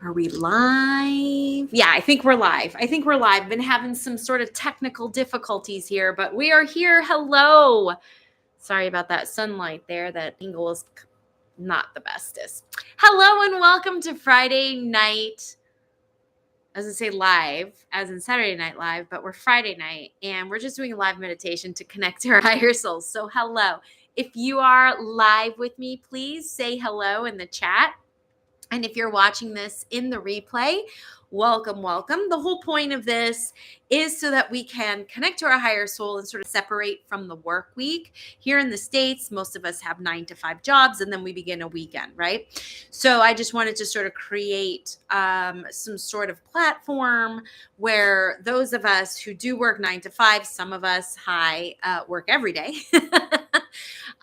Are we live? Yeah, I think we're live. Been having some sort of technical difficulties here, but we are here. Hello. Sorry about that sunlight there. That angle is not the bestest. Hello and welcome to Friday night. As I say live, as in Saturday Night Live, but we're Friday night and we're just doing a live meditation to connect to our higher souls. So hello. If you are live with me, please say hello in the chat. And if you're watching this in the replay, welcome, welcome. The whole point of this is so that we can connect to our higher soul and sort of separate from the work week. Here in the States, most of us have 9-to-5 jobs and then we begin a weekend, right? So I just wanted to sort of create some sort of platform where those of us who do work 9-to-5, some of us work every day.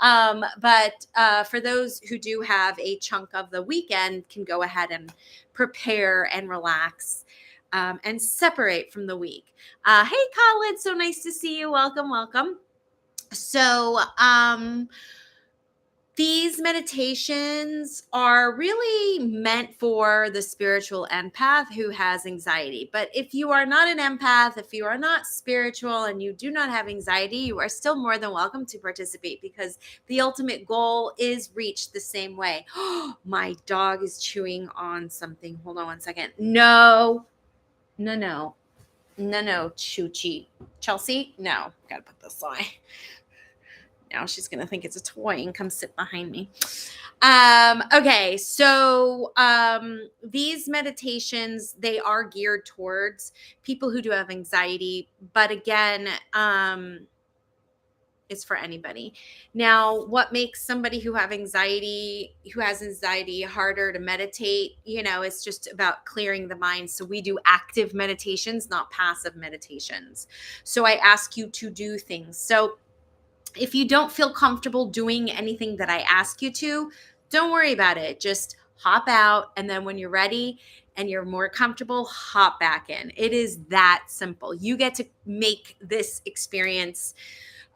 But for those who do have a chunk of the weekend can go ahead and prepare and relax and separate from the week. Hey, Colin, so nice to see you. Welcome, welcome. So these meditations are really meant for the spiritual empath who has anxiety. But if you are not an empath, if you are not spiritual and you do not have anxiety, you are still more than welcome to participate because the ultimate goal is reached the same way. My dog is chewing on something. Hold on one second. No, Choochie. Chelsea? No, gotta put this away. Now she's going to think it's a toy and come sit behind me. Okay, so these meditations, they are geared towards people who do have anxiety. But again, it's for anybody. Now, what makes somebody who has anxiety harder to meditate? It's just about clearing the mind. So we do active meditations, not passive meditations. So I ask you to do things. So if you don't feel comfortable doing anything that I ask you to, don't worry about it. Just hop out. And then when you're ready and you're more comfortable, hop back in. It is that simple. You get to make this experience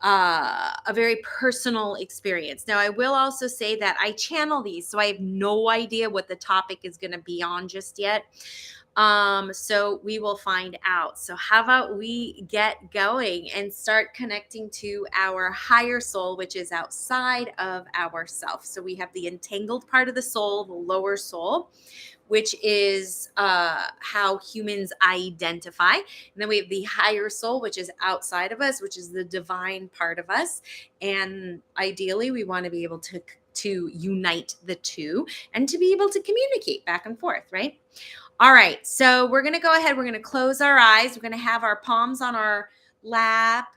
a very personal experience. Now, I will also say that I channel these, so I have no idea what the topic is going to be on just yet. So we will find out. So how about we get going and start connecting to our higher soul, which is outside of ourself. So we have the entangled part of the soul, the lower soul, which is how humans identify. And then we have the higher soul, which is outside of us, which is the divine part of us. And ideally, we want to be able to unite the two and to be able to communicate back and forth, right? All right, so we're going to go ahead. We're going to close our eyes. We're going to have our palms on our lap.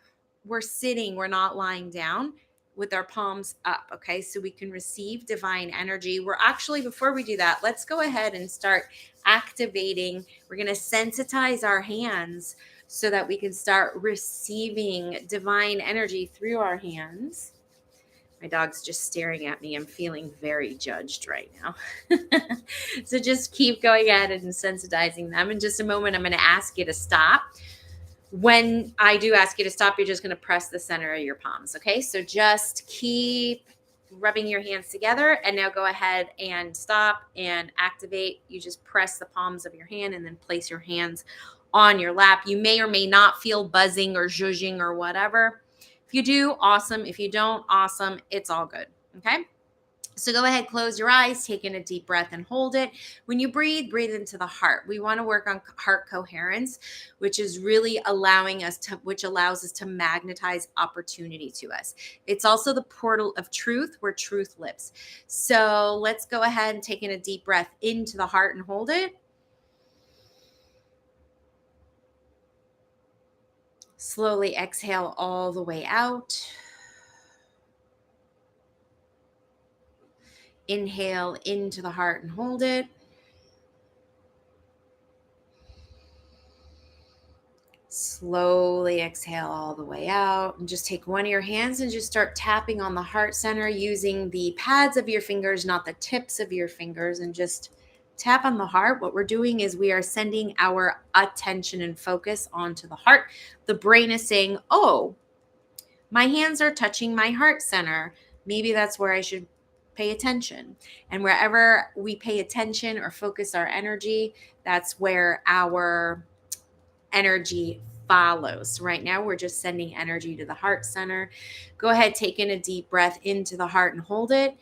We're sitting. We're not lying down with our palms up, okay? So we can receive divine energy. We're actually, before we do that, let's go ahead and start activating. We're going to sensitize our hands so that we can start receiving divine energy through our hands. My dog's just staring at me. I'm feeling very judged right now. So just keep going ahead and sensitizing them. In just a moment, I'm going to ask you to stop. When I do ask you to stop, you're just going to press the center of your palms. Okay, so just keep rubbing your hands together. And now go ahead and stop and activate. You just press the palms of your hand and then place your hands on your lap. You may or may not feel buzzing or zhuzhing or whatever. If you do, awesome. If you don't, awesome. It's all good. Okay. So go ahead, close your eyes, take in a deep breath and hold it. When you breathe into the heart. We want to work on heart coherence, which is really which allows us to magnetize opportunity to us. It's also the portal of truth where truth lives. So let's go ahead and take in a deep breath into the heart and hold it. Slowly exhale all the way out. Inhale into the heart and hold it. Slowly exhale all the way out. And just take one of your hands and just start tapping on the heart center using the pads of your fingers, not the tips of your fingers, and just tap on the heart. What we're doing is we are sending our attention and focus onto the heart. The brain is saying, oh, my hands are touching my heart center. Maybe that's where I should pay attention. And wherever we pay attention or focus our energy, that's where our energy follows. Right now, we're just sending energy to the heart center. Go ahead, take in a deep breath into the heart and hold it.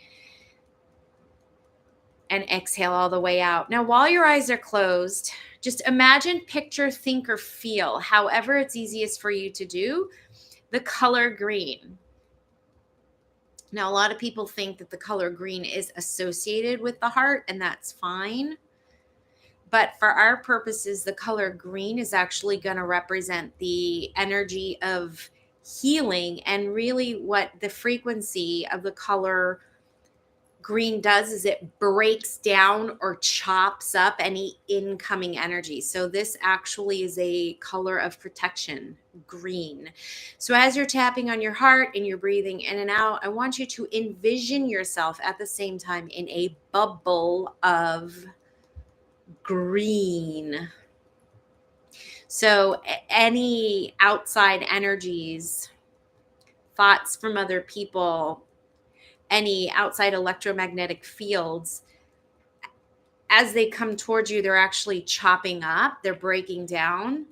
And exhale all the way out. Now, while your eyes are closed, just imagine, picture, think, or feel, however it's easiest for you to do, the color green. Now, a lot of people think that the color green is associated with the heart, and that's fine. But for our purposes, the color green is actually going to represent the energy of healing. And really, what the frequency of the color green does is it breaks down or chops up any incoming energy. So this actually is a color of protection, green. So as you're tapping on your heart and you're breathing in and out, I want you to envision yourself at the same time in a bubble of green. So any outside energies, thoughts from other people, any outside electromagnetic fields, as they come towards you, they're actually chopping up, they're breaking down.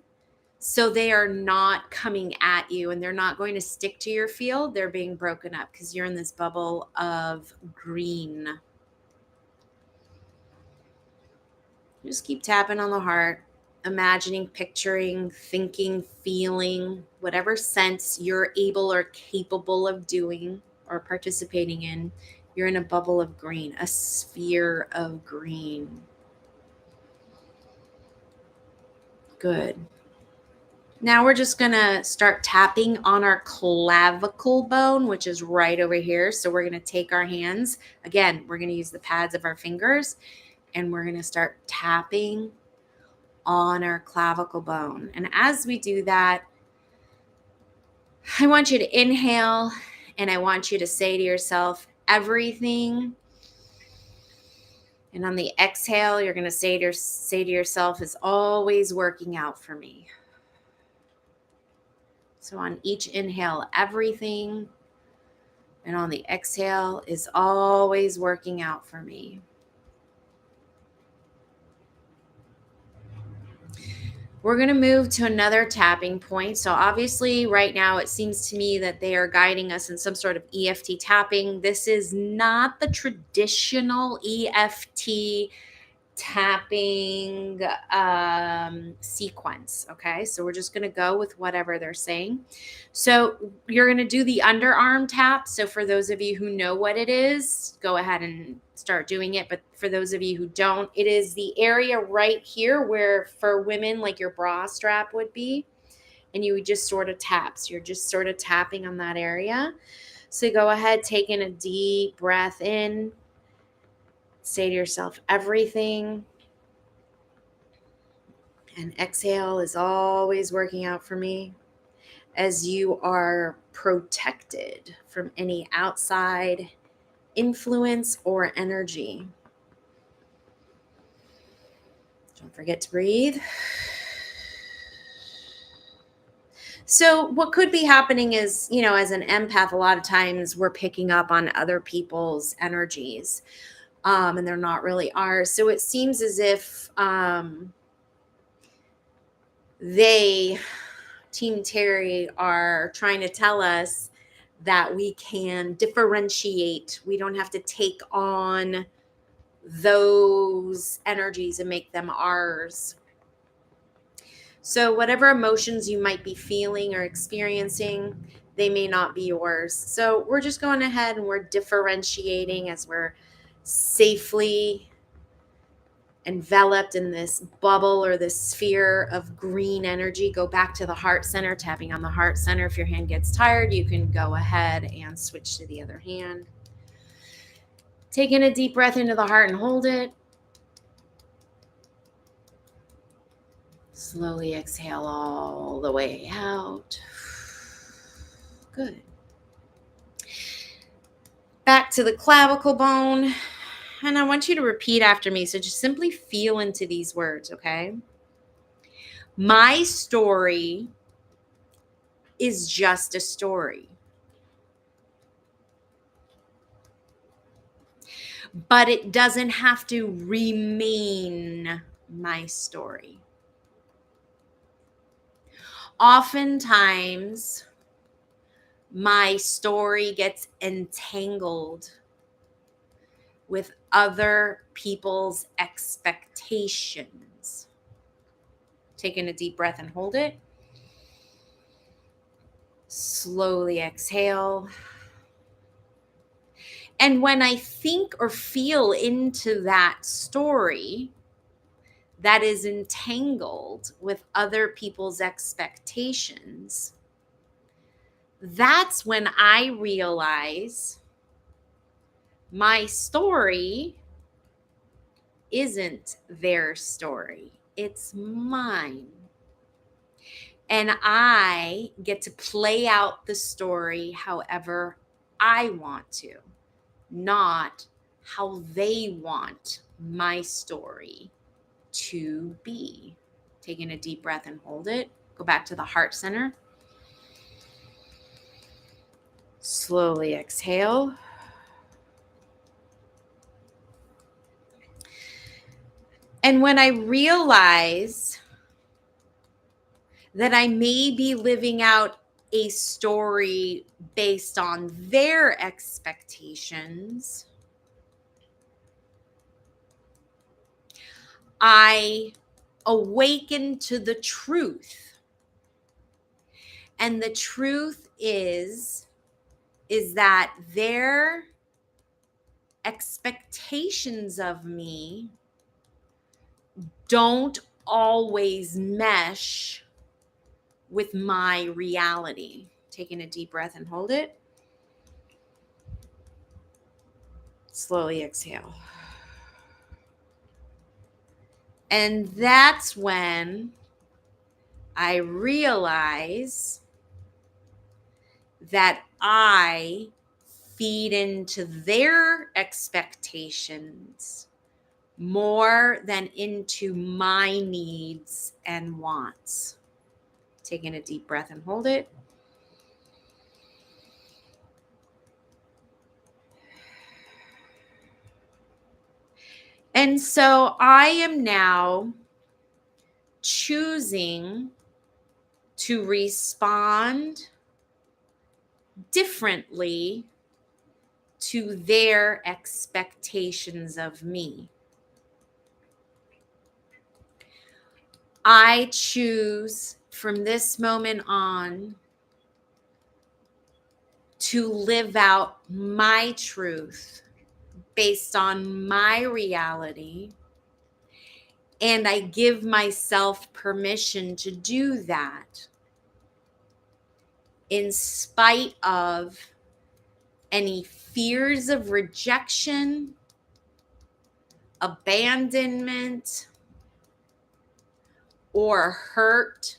So they are not coming at you and they're not going to stick to your field. They're being broken up because you're in this bubble of green. Just keep tapping on the heart, imagining, picturing, thinking, feeling, whatever sense you're able or capable of doing or participating in. You're in a bubble of green, a sphere of green. Good. Now we're just going to start tapping on our clavicle bone, which is right over here. So we're going to take our hands. Again, we're going to use the pads of our fingers, and we're going to start tapping on our clavicle bone. And as we do that, I want you to inhale, and I want you to say to yourself, everything. And on the exhale, you're going to say to yourself, is always working out for me. So on each inhale, everything. And on the exhale, is always working out for me. We're going to move to another tapping point. So obviously right now it seems to me that they are guiding us in some sort of EFT tapping. This is not the traditional EFT tapping sequence. Okay. So we're just going to go with whatever they're saying. So you're going to do the underarm tap. So for those of you who know what it is, go ahead and start doing it. But for those of you who don't, it is the area right here where for women, like your bra strap would be. And you would just sort of tap. So you're just sort of tapping on that area. So go ahead, take in a deep breath in. Say to yourself, everything. And exhale is always working out for me, as you are protected from any outside influence or energy. Don't forget to breathe. So what could be happening is, as an empath, a lot of times we're picking up on other people's energies. And they're not really ours. So it seems as if Team Terrie, are trying to tell us that we can differentiate. We don't have to take on those energies and make them ours. So whatever emotions you might be feeling or experiencing, they may not be yours. So we're just going ahead and we're differentiating as we're safely enveloped in this bubble or this sphere of green energy. Go back to the heart center, tapping on the heart center. If your hand gets tired, you can go ahead and switch to the other hand. Take in a deep breath into the heart and hold it. Slowly exhale all the way out. Good. Back to the clavicle bone. And I want you to repeat after me. So just simply feel into these words, okay? My story is just a story. but it doesn't have to remain my story. Oftentimes, my story gets entangled with other people's expectations. Taking a deep breath and hold it. Slowly exhale. And when I think or feel into that story that is entangled with other people's expectations, that's when I realize my story isn't their story, it's mine. And I get to play out the story however I want to, not how they want my story to be. Taking a deep breath and hold it. Go back to the heart center. Slowly exhale. And when I realize that I may be living out a story based on their expectations, I awaken to the truth. And the truth is that their expectations of me don't always mesh with my reality. Taking a deep breath and hold it. Slowly exhale. And that's when I realize that I feed into their expectations more than into my needs and wants. Taking a deep breath and hold it. And so I am now choosing to respond differently to their expectations of me. I choose from this moment on to live out my truth based on my reality. And I give myself permission to do that in spite of any fears of rejection, abandonment, or hurt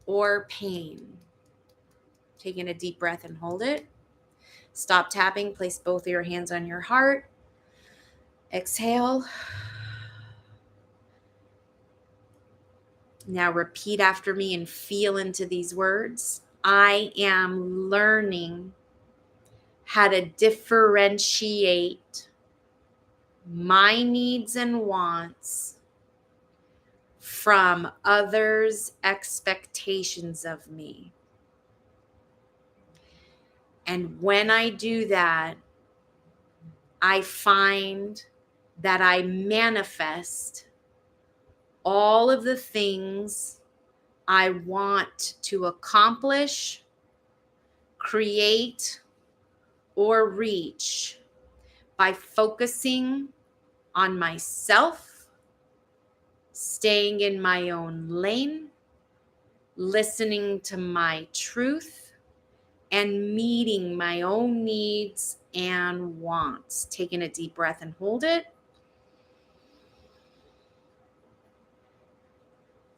or pain. Taking a deep breath and hold it. Stop tapping. Place both of your hands on your heart. Exhale. Now repeat after me and feel into these words. I am learning how to differentiate my needs and wants from others' expectations of me. And when I do that, I find that I manifest all of the things I want to accomplish, create, or reach by focusing on myself, staying in my own lane, listening to my truth, and meeting my own needs and wants. Taking a deep breath and hold it.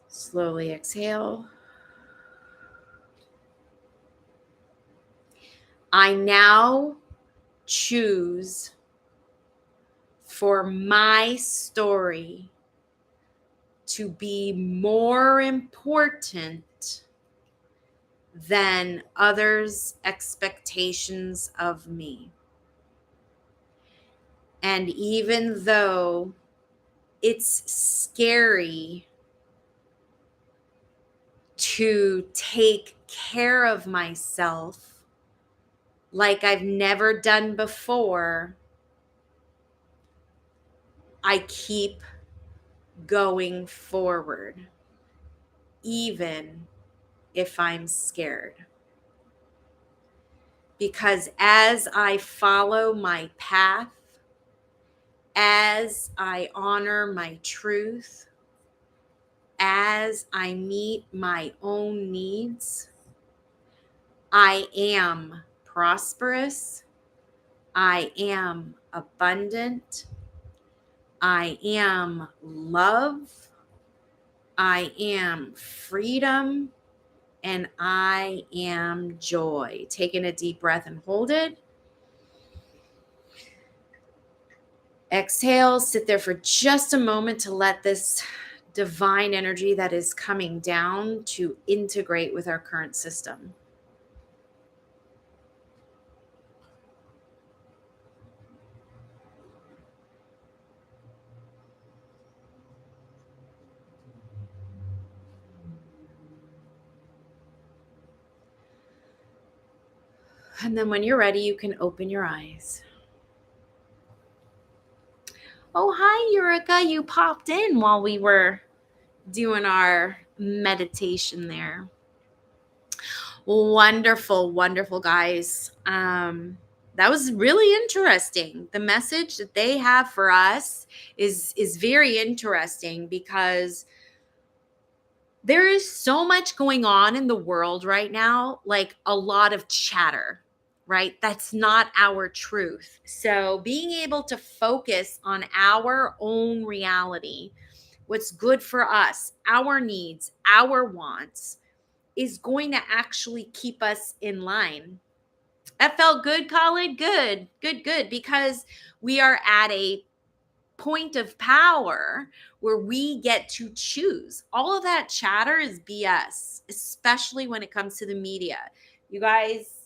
Slowly exhale. I now choose for my story to be more important than others' expectations of me. And even though it's scary to take care of myself like I've never done before, I keep going forward, even if I'm scared. Because as I follow my path, as I honor my truth, as I meet my own needs, I am prosperous. I am abundant. I am love. I am freedom. And I am joy. Taking a deep breath and hold it. Exhale, sit there for just a moment to let this divine energy that is coming down to integrate with our current system. And then when you're ready, you can open your eyes. Oh, hi, Eureka. You popped in while we were doing our meditation there. Wonderful, wonderful, guys. That was really interesting. The message that they have for us is very interesting because there is so much going on in the world right now, like a lot of chatter, right? That's not our truth. So being able to focus on our own reality, what's good for us, our needs, our wants, is going to actually keep us in line. That felt good, Colin. Good, good, good. Because we are at a point of power where we get to choose. All of that chatter is BS, especially when it comes to the media. You guys,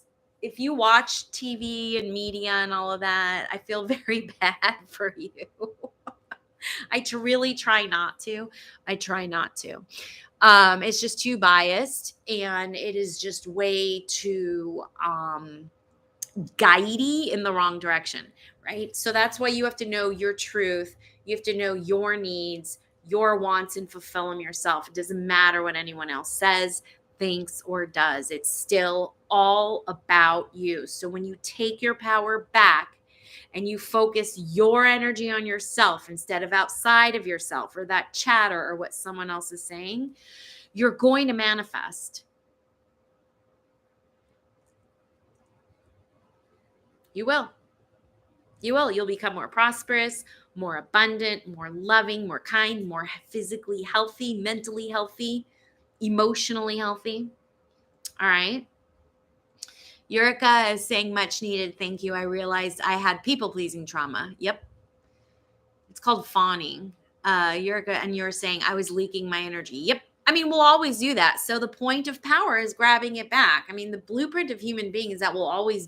if you watch TV and media and all of that, I feel very bad for you. Really try not to. I try not to. It's just too biased and it is just way too guidey in the wrong direction, right? So that's why you have to know your truth. You have to know your needs, your wants, and fulfill them yourself. It doesn't matter what anyone else says, thinks, or does. It's still all about you. So when you take your power back and you focus your energy on yourself instead of outside of yourself or that chatter or what someone else is saying, you're going to manifest. You will. You will. You'll become more prosperous, more abundant, more loving, more kind, more physically healthy, mentally healthy, emotionally healthy. All right. Eureka is saying much needed. Thank you. I realized I had people pleasing trauma. Yep. It's called fawning. Eureka, and you're saying I was leaking my energy. Yep. I mean, we'll always do that. So the point of power is grabbing it back. I mean, the blueprint of human being is that we'll always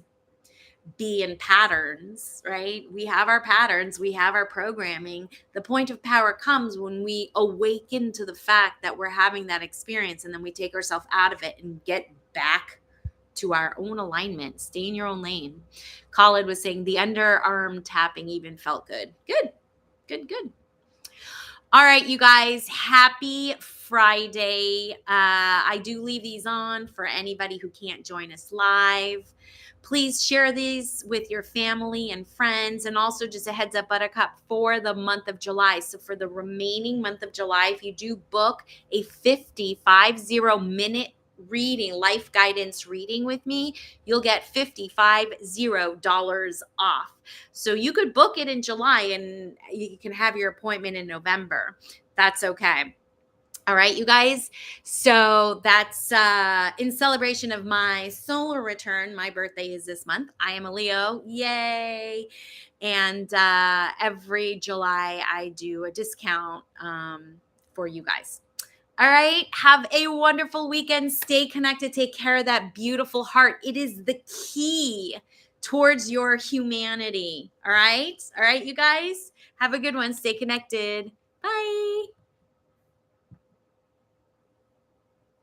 be in patterns, right? We have our patterns, we have our programming. The point of power comes when we awaken to the fact that we're having that experience and then we take ourselves out of it and get back to our own alignment. Stay in your own lane. Khalid was saying the underarm tapping even felt good. Good, good, good. All right, you guys, happy Friday. I do leave these on for anybody who can't join us live. Please share these with your family and friends. And also just a heads up, Buttercup, for the month of July. So for the remaining month of July, if you do book a 50 minute reading, life guidance reading with me, you'll get $55 off. So you could book it in July and you can have your appointment in November. That's okay. All right, you guys. So that's in celebration of my solar return. My birthday is this month. I am a Leo. Yay. And every July I do a discount for you guys. All right. Have a wonderful weekend. Stay connected. Take care of that beautiful heart. It is the key towards your humanity. All right. All right, you guys. Have a good one. Stay connected. Bye.